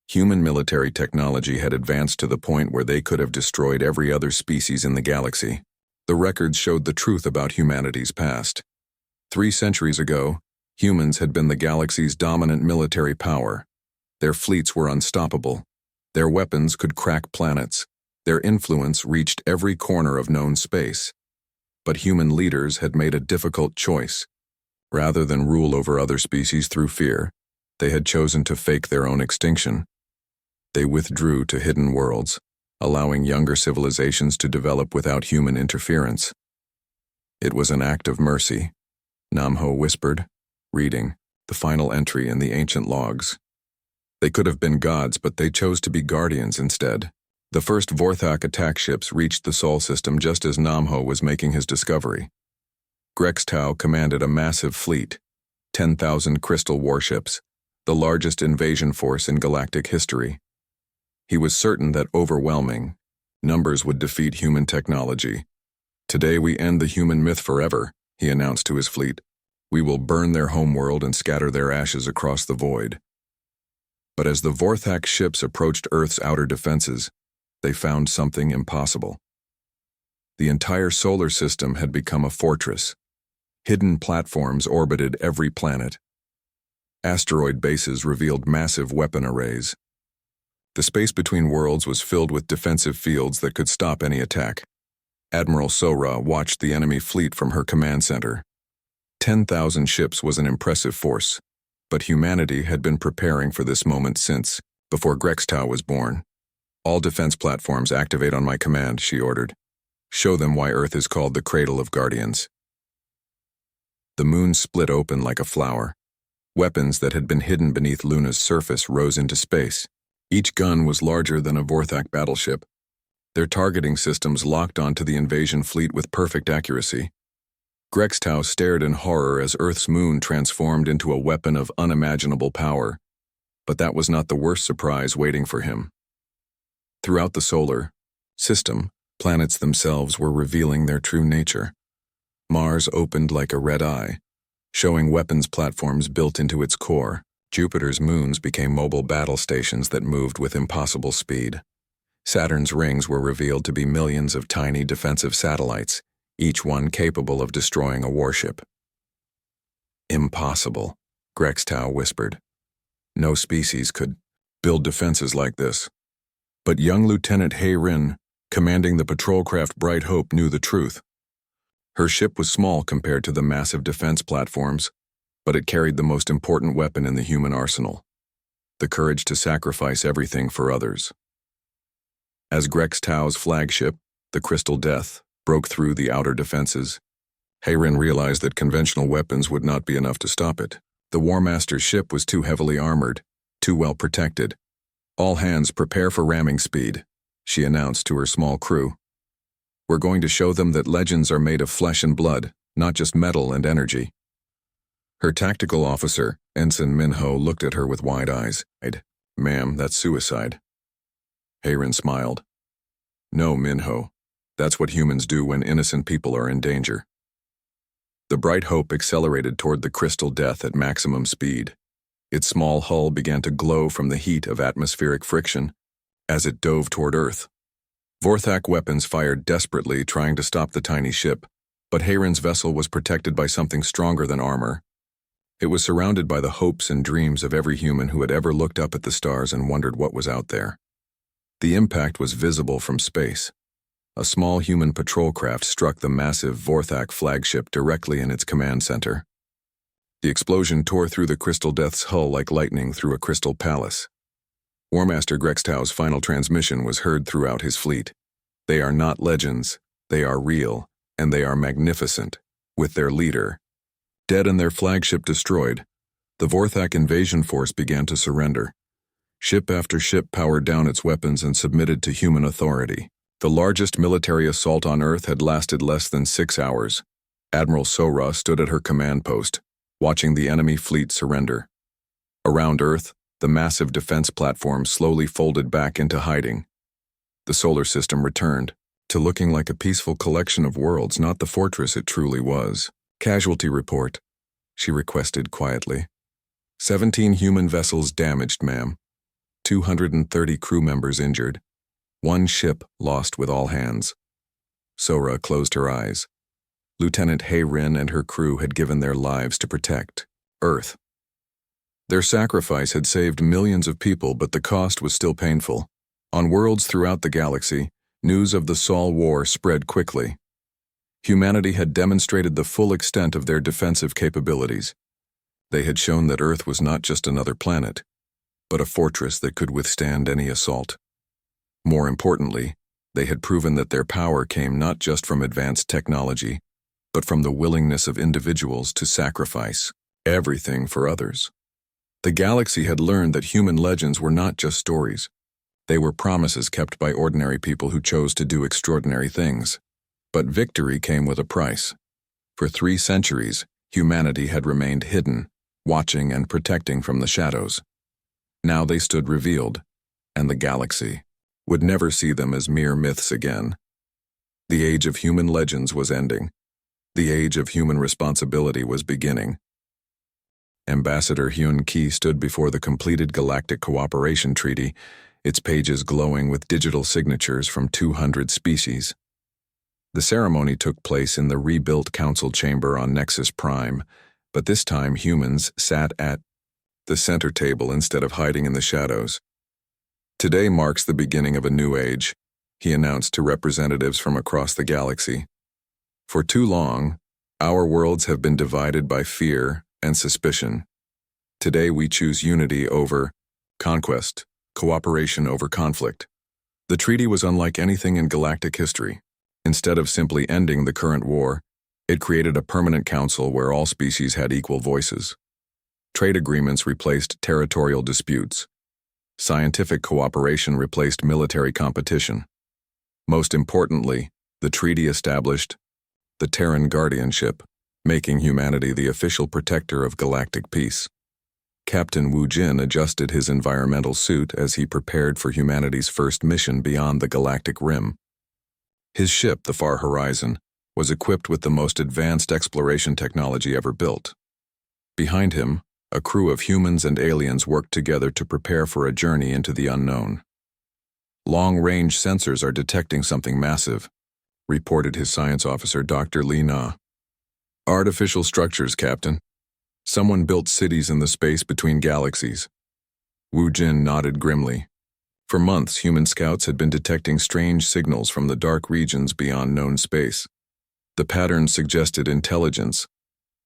[SPEAKER 1] Human military technology had advanced to the point where they could have destroyed every other species in the galaxy. The records showed the truth about humanity's past. 3 centuries ago, humans had been the galaxy's dominant military power. Their fleets were unstoppable. Their weapons could crack planets. Their influence reached every corner of known space. But human leaders had made a difficult choice. Rather than rule over other species through fear, they had chosen to fake their own extinction. They withdrew to hidden worlds, allowing younger civilizations to develop without human interference. It was an act of mercy, Namho whispered, reading the final entry in the ancient logs. They could have been gods, but they chose to be guardians instead. The first Vorthak attack ships reached the Sol system just as Namho was making his discovery. Grextau commanded a massive fleet, 10,000 crystal warships, the largest invasion force in galactic history. He was certain that overwhelming numbers would defeat human technology. "Today we end the human myth forever," he announced to his fleet. "We will burn their homeworld and scatter their ashes across the void." But as the Vorthak ships approached Earth's outer defenses, they found something impossible. The entire solar system had become a fortress. Hidden platforms orbited every planet. Asteroid bases revealed massive weapon arrays. The space between worlds was filled with defensive fields that could stop any attack. Admiral Sora watched the enemy fleet from her command center. 10,000 ships was an impressive force, but humanity had been preparing for this moment before Grextau was born. "All defense platforms activate on my command," she ordered. "Show them why Earth is called the Cradle of Guardians." The moon split open like a flower. Weapons that had been hidden beneath Luna's surface rose into space. Each gun was larger than a Vorthak battleship. Their targeting systems locked onto the invasion fleet with perfect accuracy. Grextau stared in horror as Earth's moon transformed into a weapon of unimaginable power. But that was not the worst surprise waiting for him. Throughout the solar system, planets themselves were revealing their true nature. Mars opened like a red eye, showing weapons platforms built into its core. Jupiter's moons became mobile battle stations that moved with impossible speed. Saturn's rings were revealed to be millions of tiny defensive satellites, each one capable of destroying a warship. "Impossible," Grextau whispered. "No species could build defenses like this." But young Lieutenant Rin, commanding the patrol craft Bright Hope, knew the truth. Her ship was small compared to the massive defense platforms, but it carried the most important weapon in the human arsenal: the courage to sacrifice everything for others. As Grextau's flagship, the Crystal Death, broke through the outer defenses, Rin realized that conventional weapons would not be enough to stop it. The War Master's ship was too heavily armored, too well protected. "All hands prepare for ramming speed," she announced to her small crew. "We're going to show them that legends are made of flesh and blood, not just metal and energy." Her tactical officer, Ensign Minho, looked at her with wide eyes. "Ma'am, that's suicide." Rin smiled. "No, Minho. That's what humans do when innocent people are in danger." The Bright Hope accelerated toward the Crystal Death at maximum speed. Its small hull began to glow from the heat of atmospheric friction as it dove toward Earth. Vorthak weapons fired desperately, trying to stop the tiny ship, but Rin's vessel was protected by something stronger than armor. It was surrounded by the hopes and dreams of every human who had ever looked up at the stars and wondered what was out there. The impact was visible from space. A small human patrol craft struck the massive Vorthak flagship directly in its command center. The explosion tore through the Crystal Death's hull like lightning through a crystal palace. War Master Grextau's final transmission was heard throughout his fleet. "They are not legends, they are real, and they are magnificent," with their leader dead and their flagship destroyed. The Vorthak invasion force began to surrender. Ship after ship powered down its weapons and submitted to human authority. The largest military assault on Earth had lasted less than 6 hours. Admiral Sora stood at her command post, watching the enemy fleet surrender. Around Earth, the massive defense platform slowly folded back into hiding. The solar system returned to looking like a peaceful collection of worlds, not the fortress it truly was. "Casualty report," she requested quietly. 17 human vessels damaged, ma'am. 230 crew members injured. One ship lost with all hands. Sora closed her eyes. Lieutenant Hay-Rin and her crew had given their lives to protect Earth. Their sacrifice had saved millions of people, but the cost was still painful. On worlds throughout the galaxy, news of the Sol War spread quickly. Humanity had demonstrated the full extent of their defensive capabilities. They had shown that Earth was not just another planet, but a fortress that could withstand any assault. More importantly, they had proven that their power came not just from advanced technology, but from the willingness of individuals to sacrifice everything for others. The galaxy had learned that human legends were not just stories. They were promises kept by ordinary people who chose to do extraordinary things. But victory came with a price. For 3 centuries, humanity had remained hidden, watching and protecting from the shadows. Now they stood revealed, and the galaxy would never see them as mere myths again. The age of human legends was ending. The age of human responsibility was beginning. Ambassador Hyun Ki stood before the completed Galactic Cooperation Treaty, its pages glowing with digital signatures from 200 species. The ceremony took place in the rebuilt council chamber on Nexus Prime, but this time humans sat at the center table instead of hiding in the shadows. Today marks the beginning of a new age, he announced to representatives from across the galaxy. For too long, our worlds have been divided by fear and suspicion. Today we choose unity over conquest, cooperation over conflict. The treaty was unlike anything in galactic history. Instead of simply ending the current war, it created a permanent council where all species had equal voices. Trade agreements replaced territorial disputes. Scientific cooperation replaced military competition. Most importantly, the treaty established the Terran guardianship, making humanity the official protector of galactic peace. Captain Wu Jin adjusted his environmental suit as he prepared for humanity's first mission beyond the galactic rim. His ship, the Far Horizon, was equipped with the most advanced exploration technology ever built. Behind him, a crew of humans and aliens worked together to prepare for a journey into the unknown. Long-range sensors are detecting something massive, reported his science officer, Dr. Li Na. Artificial structures, Captain. Someone built cities in the space between galaxies. Wu Jin nodded grimly. For months, human scouts had been detecting strange signals from the dark regions beyond known space. The patterns suggested intelligence,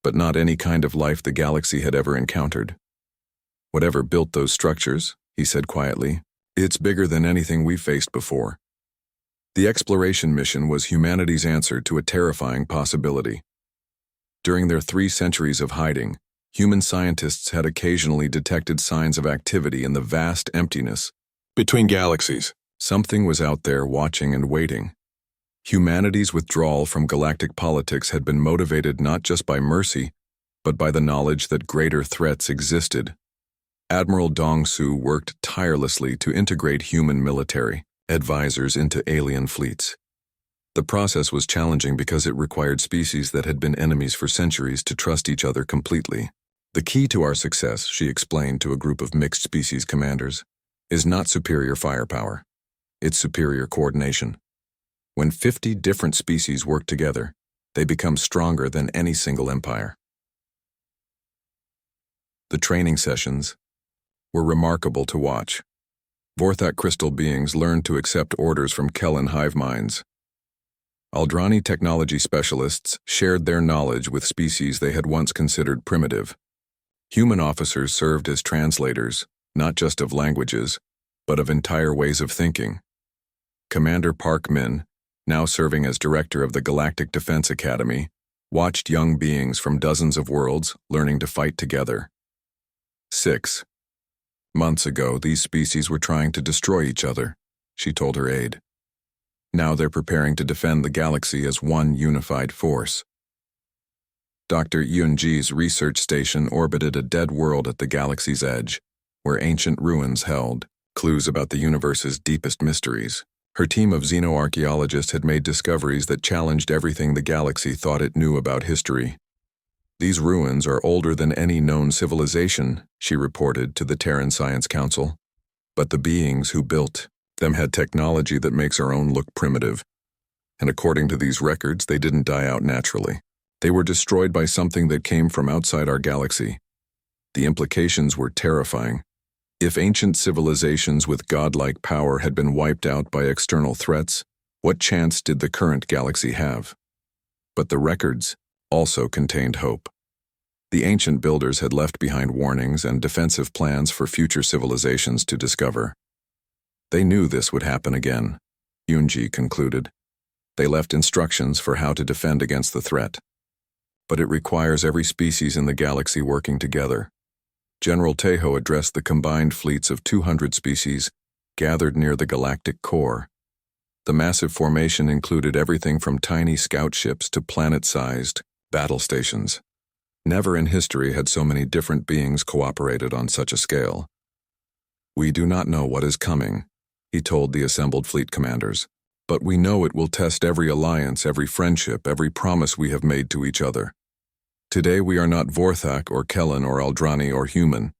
[SPEAKER 1] but not any kind of life the galaxy had ever encountered. Whatever built those structures, he said quietly, it's bigger than anything we've faced before. The exploration mission was humanity's answer to a terrifying possibility. During their 3 centuries of hiding, human scientists had occasionally detected signs of activity in the vast emptiness between galaxies. Something was out there watching and waiting. Humanity's withdrawal from galactic politics had been motivated not just by mercy, but by the knowledge that greater threats existed. Admiral Dong Su worked tirelessly to integrate human military advisors into alien fleets. The process was challenging because it required species that had been enemies for centuries to trust each other completely. The key to our success, she explained to a group of mixed species commanders, is not superior firepower. It's superior coordination. When 50 different species work together, they become stronger than any single empire. The training sessions were remarkable to watch. Vorthak crystal beings learned to accept orders from Kellen hive minds. Aldrani technology specialists shared their knowledge with species they had once considered primitive. Human officers served as translators, not just of languages, but of entire ways of thinking. Commander Park Min, now serving as director of the Galactic Defense Academy, watched young beings from dozens of worlds learning to fight together. 6 months ago, these species were trying to destroy each other, she told her aide. Now they're preparing to defend the galaxy as one unified force. Dr. Yunji's research station orbited a dead world at the galaxy's edge, where ancient ruins held clues about the universe's deepest mysteries. Her team of xenoarchaeologists had made discoveries that challenged everything the galaxy thought it knew about history. These ruins are older than any known civilization, she reported to the Terran Science Council. But the beings who built them had technology that makes our own look primitive. And according to these records, they didn't die out naturally. They were destroyed by something that came from outside our galaxy. The implications were terrifying. If ancient civilizations with godlike power had been wiped out by external threats, what chance did the current galaxy have? But the records also contained hope. The ancient builders had left behind warnings and defensive plans for future civilizations to discover. They knew this would happen again, Yunji concluded. They left instructions for how to defend against the threat. But it requires every species in the galaxy working together. General Tejo addressed the combined fleets of 200 species gathered near the galactic core. The massive formation included everything from tiny scout ships to planet-sized battle stations. Never in history had so many different beings cooperated on such a scale. "We do not know what is coming," he told the assembled fleet commanders, "but we know it will test every alliance, every friendship, every promise we have made to each other. Today we are not Vorthak or Kellen or Aldrani or human.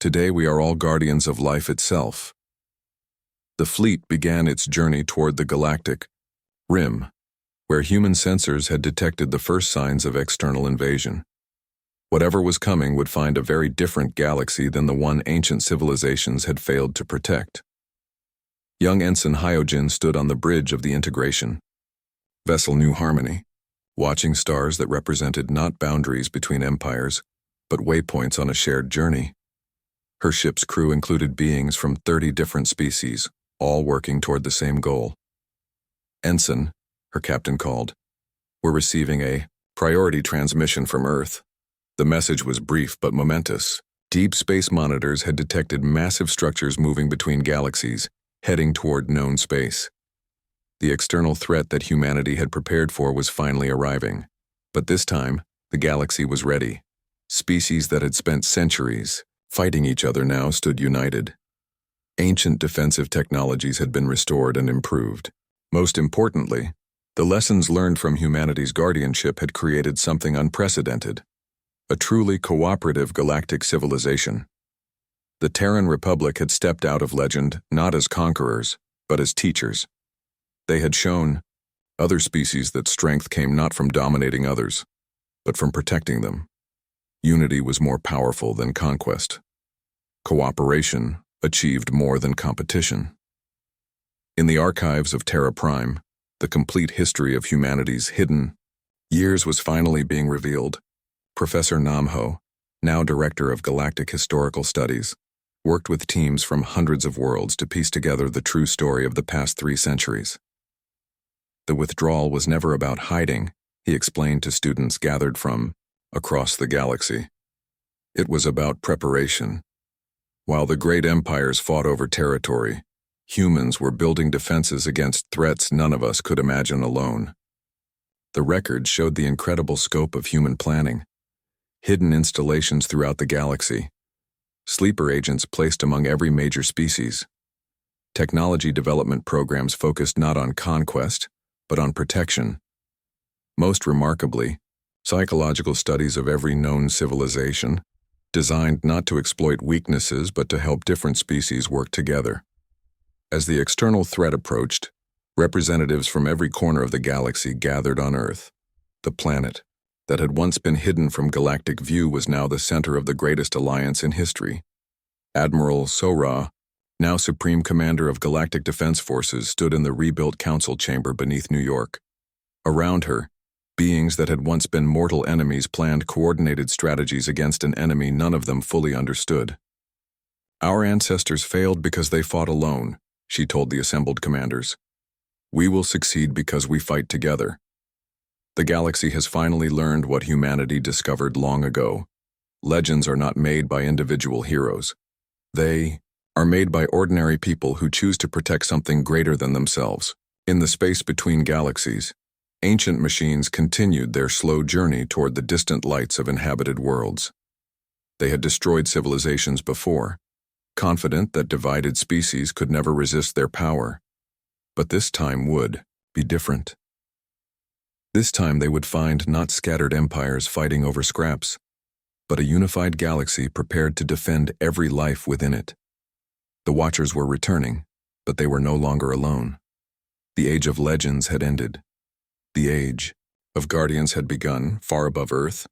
[SPEAKER 1] Today we are all guardians of life itself." The fleet began its journey toward the galactic rim, where human sensors had detected the first signs of external invasion. Whatever was coming would find a very different galaxy than the one ancient civilizations had failed to protect. Young Ensign Hyojin stood on the bridge of the integration. Vessel New Harmony, watching stars that represented not boundaries between empires, but waypoints on a shared journey. Her ship's crew included beings from 30 different species, all working toward the same goal. "Ensign," her captain called, "we're receiving a priority transmission from Earth." The message was brief but momentous. Deep space monitors had detected massive structures moving between galaxies, heading toward known space. The external threat that humanity had prepared for was finally arriving. But this time, the galaxy was ready. Species that had spent centuries fighting each other now stood united. Ancient defensive technologies had been restored and improved. Most importantly, the lessons learned from humanity's guardianship had created something unprecedented. A truly cooperative galactic civilization. The Terran Republic had stepped out of legend not as conquerors, but as teachers. They had shown other species that strength came not from dominating others, but from protecting them. Unity was more powerful than conquest. Cooperation achieved more than competition. In the archives of Terra Prime, the complete history of humanity's hidden years was finally being revealed. Professor Namho, now Director of Galactic Historical Studies, worked with teams from hundreds of worlds to piece together the true story of the past 3 centuries. The withdrawal was never about hiding, he explained to students gathered from across the galaxy. It was about preparation. While the great empires fought over territory, humans were building defenses against threats none of us could imagine alone. The records showed the incredible scope of human planning. Hidden installations throughout the galaxy. Sleeper agents placed among every major species. Technology development programs focused not on conquest, but on protection. Most remarkably, psychological studies of every known civilization, designed not to exploit weaknesses but to help different species work together. As the external threat approached, representatives from every corner of the galaxy gathered on Earth. The planet that had once been hidden from galactic view was now the center of the greatest alliance in history. Admiral Sora, now Supreme Commander of Galactic Defense Forces, stood in the rebuilt council chamber beneath New York. Around her, beings that had once been mortal enemies planned coordinated strategies against an enemy none of them fully understood. "Our ancestors failed because they fought alone," she told the assembled commanders. "We will succeed because we fight together." The galaxy has finally learned what humanity discovered long ago. Legends are not made by individual heroes. They are made by ordinary people who choose to protect something greater than themselves. In the space between galaxies, ancient machines continued their slow journey toward the distant lights of inhabited worlds. They had destroyed civilizations before, confident that divided species could never resist their power. But this time would be different. This time they would find not scattered empires fighting over scraps, but a unified galaxy prepared to defend every life within it. The Watchers were returning, but they were no longer alone. The age of legends had ended. The age of guardians had begun, far above Earth,